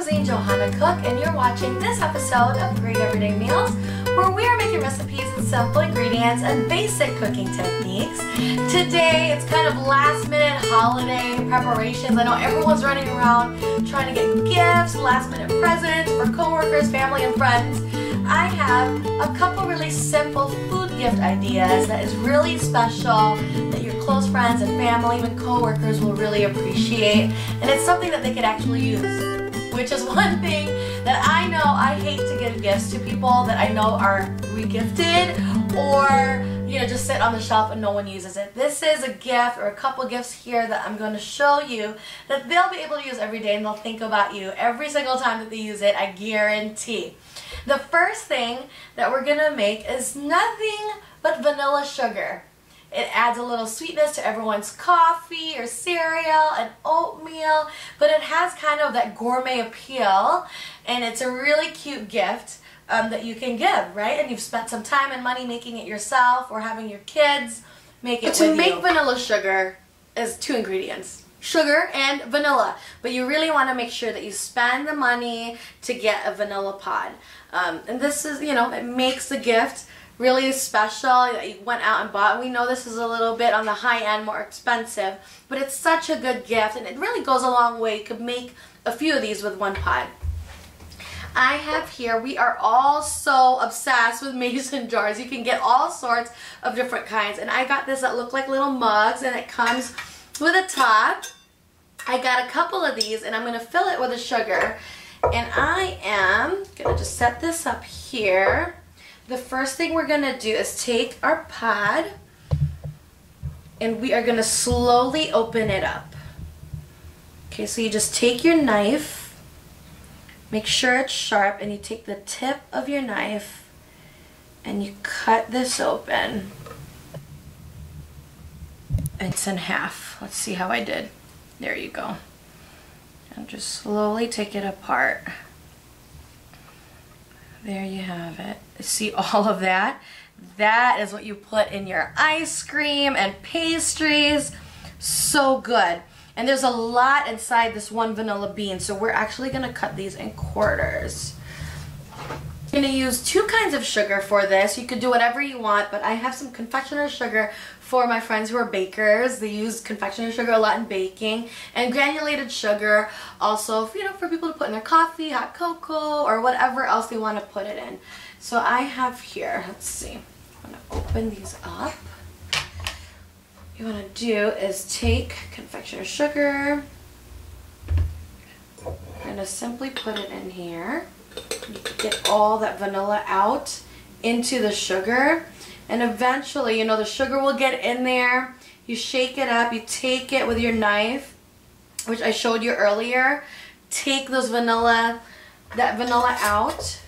Cuisine, Johanna Cook, and you're watching this episode of Great Everyday Meals, where we are making recipes with simple ingredients and basic cooking techniques. Today, it's kind of last-minute holiday preparations. I know everyone's running around trying to get gifts, last-minute presents for coworkers, family, and friends. I have a couple really simple food gift ideas that is really special, that your close friends and family, even coworkers will really appreciate, and it's something that they could actually use, which is one thing that I know I hate to give gifts to people that I know are regifted or just sit on the shelf and no one uses it. This is a gift or a couple gifts here that I'm going to show you that they'll be able to use every day, and they'll think about you every single time that they use it, I guarantee. The first thing that we're going to make is nothing but vanilla sugar. It adds a little sweetness to everyone's coffee or cereal and oatmeal, but it has kind of that gourmet appeal, and it's a really cute gift that you can give, right? And you've spent some time and money making it yourself or having your kids make it with you. To make vanilla sugar is 2 ingredients. Sugar and vanilla, but you really want to make sure that you spend the money to get a vanilla pod. And this is, it makes the gift really special that you went out and bought. We know this is a little bit on the high end, more expensive, but it's such a good gift, and it really goes a long way. You could make a few of these with one pod. I have here, we are all so obsessed with mason jars. You can get all sorts of different kinds, and I got this that look like little mugs, and it comes with a top. I got a couple of these, and I'm going to fill it with a sugar, and I am going to just set this up here. The first thing we're going to do is take our pod, and we are going to slowly open it up. Okay, so you just take your knife, make sure it's sharp, and you take the tip of your knife and you cut this open. It's in half. Let's see how I did. There you go. And just slowly take it apart. There you have it. See all of that? That is what you put in your ice cream and pastries. So good. And there's a lot inside this one vanilla bean, so we're actually going to cut these in quarters. I'm going to use 2 kinds of sugar for this. You could do whatever you want, but I have some confectioner's sugar for my friends who are bakers. They use confectioner's sugar a lot in baking, and granulated sugar also, for people to put in their coffee, hot cocoa, or whatever else they want to put it in. So I have here, let's see, I'm going to open these up. What you want to do is take confectioner's sugar. We're going to simply put it in here. You can get all that vanilla out into the sugar, and eventually, the sugar will get in there. You shake it up, you take it with your knife, which I showed you earlier. Take that vanilla out,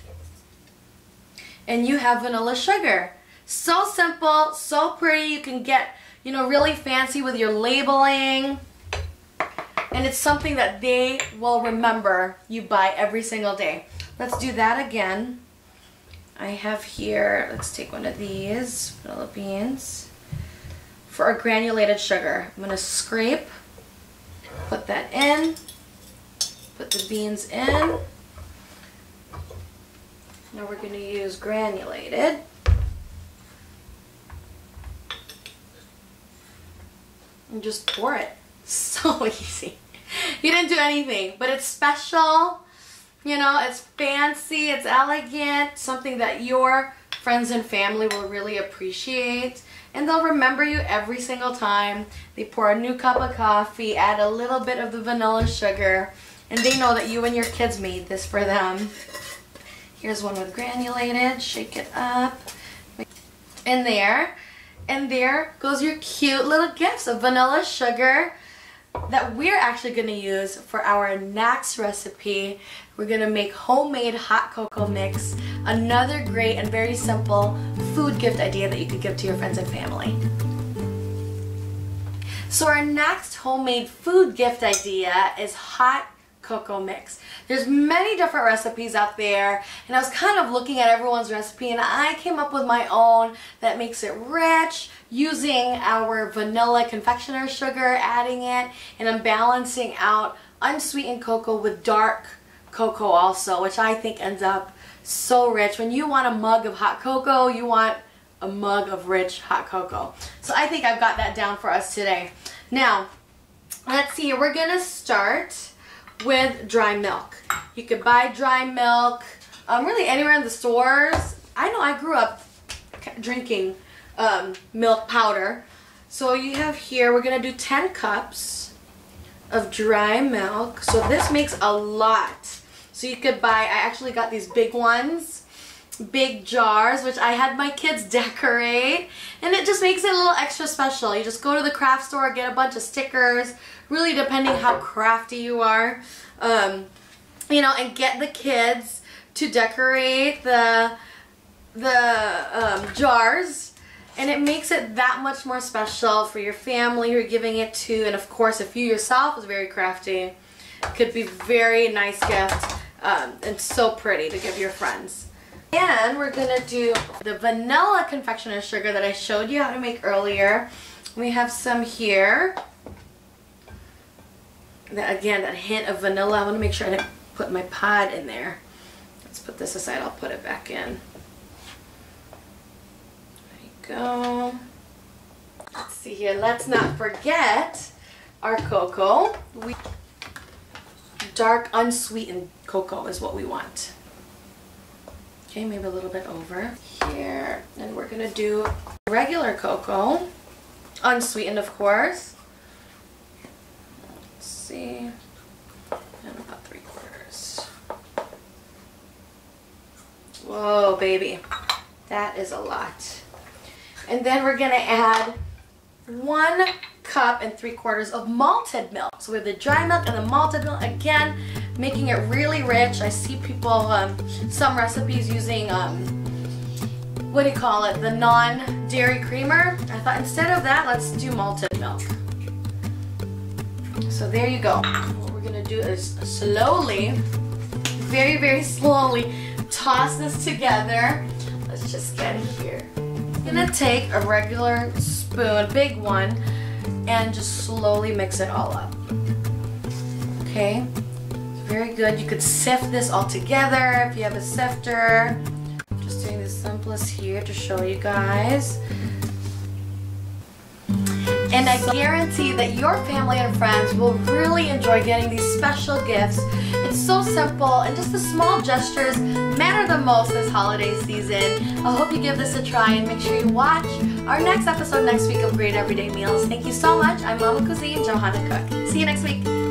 and you have vanilla sugar. So simple, so pretty. You can get, really fancy with your labeling, and it's something that they will remember you buy every single day. Let's do that again. I have here, let's take one of these vanilla beans for our granulated sugar. I'm going to scrape, put that in, put the beans in. Now we're going to use granulated. And just pour it. So easy. You didn't do anything, but it's special. It's fancy, it's elegant, something that your friends and family will really appreciate, and they'll remember you every single time they pour a new cup of coffee, add a little bit of the vanilla sugar, and they know that you and your kids made this for them. Here's one with granulated, shake it up, and there goes your cute little gifts of vanilla sugar that we're actually going to use for our next recipe. We're going to make homemade hot cocoa mix, another great and very simple food gift idea that you could give to your friends and family. So our next homemade food gift idea is hot cocoa mix. There's many different recipes out there, and I was kind of looking at everyone's recipe, and I came up with my own that makes it rich, using our vanilla confectioner's sugar, adding it, and I'm balancing out unsweetened cocoa with dark cocoa also, which I think ends up so rich. When you want a mug of hot cocoa, you want a mug of rich hot cocoa. So I think I've got that down for us today. Now, let's see here. We're gonna start with dry milk. You could buy dry milk really anywhere in the stores. I know I grew up drinking milk powder. So you have here, we're gonna do 10 cups of dry milk. So this makes a lot. So you could buy, I actually got these big ones, big jars, which I had my kids decorate, and it just makes it a little extra special. You just go to the craft store, get a bunch of stickers, really depending how crafty you are, you know, and get the kids to decorate the jars, and it makes it that much more special for your family you're giving it to. And of course, if you yourself is very crafty, it could be very nice gift, and so pretty to give your friends. And we're gonna do the vanilla confectioner sugar that I showed you how to make earlier. We have some here. Again, that hint of vanilla. I want to make sure I didn't put my pod in there. Let's put this aside. I'll put it back in. There you go. Let's see here. Let's not forget our cocoa. Dark, unsweetened cocoa is what we want. Okay, maybe a little bit over here. And we're going to do regular cocoa. Unsweetened, of course. Let's see. And about 3/4. Whoa, baby. That is a lot. And then we're going to add 1 cup and 3/4 of malted milk. So we have the dry milk and the malted milk. Again, making it really rich. I see people, some recipes using, what do you call it, the non-dairy creamer. I thought instead of that, let's do malted milk. So there you go. What we're gonna do is slowly, very, very slowly, toss this together. Let's just get here. I'm gonna take a regular spoon, big one, and just slowly mix it all up. Okay? Very good. You could sift this all together if you have a sifter. I'm just doing the simplest here to show you guys. And I guarantee that your family and friends will really enjoy getting these special gifts. It's so simple, and just the small gestures matter the most this holiday season. I hope you give this a try, and make sure you watch our next episode next week of Great Everyday Meals. Thank you so much. I'm Momma Cuisine, Johanna Cook. See you next week.